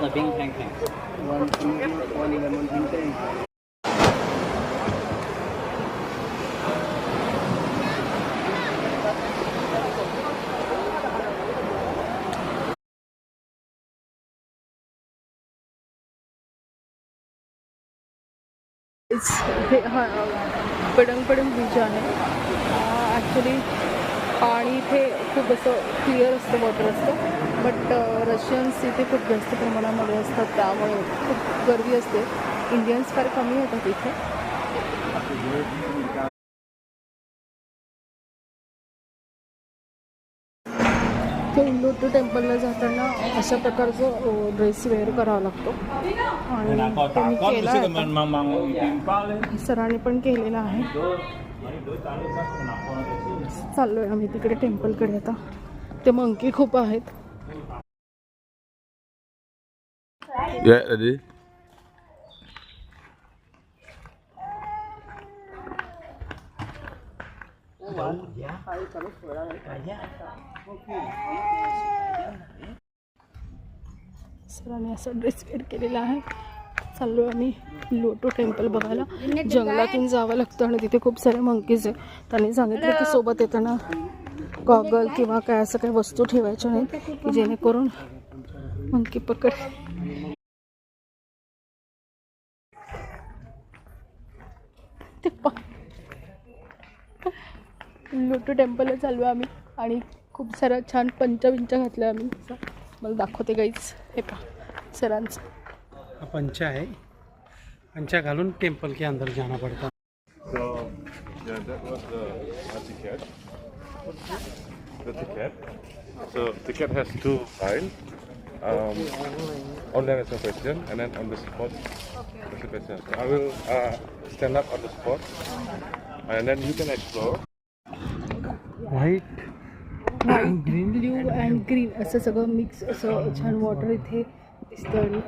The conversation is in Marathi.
Bing Tang Tang. One lemon Bing Tang. इथे हा कडंग बीच आहे. ॲक्च्युली पाणी इथे खूप असं क्लिअर असतं, वॉटर असतं, बट रशियन्स इथे खूप जास्त प्रमाणामध्ये असतात, त्यामुळे खूप गर्दी असते. इंडियन्स फार कमी येतात इथे. ते लोटू टेम्पलला जाताना अशा प्रकारचं ड्रेस वेअर करावा लागतो आणि त्यांनी केला आहे. सरांनी पण केलेलं आहे. चाललोय आम्ही तिकडे टेम्पलकडे. आता ते मंकी खूप आहेत. सरांनी असा ड्रेस वेअर केलेला आहे. चाललो आम्ही लोटो टेम्पल बघायला. जंगलातून जावं लागतं आणि तिथे खूप सारे मंकीज आहे. त्यांनी सांगितलं की सोबत येताना गॉगल किंवा काय असं काही वस्तू ठेवायच्या नाहीत की जेणेकरून मंकी पकड. ते लोटो टेम्पलला चाललो आम्ही आणि खूप साऱ्या छान पंचा घातल्या आम्ही. मला दाखवते गाईज. हे पहा सरांचं पंचा है. पंचा घालून टेम्पल के अंदर जाना पड़ता. So yeah, that was the ticket. The ticket. So ticket has two sides. Online reservation and then on the spot reservation. So I will stand up on the spot and then you can explore. White blue and green असं सगळं मिक्स असं छान वॉटर इथे दिसतं. आणि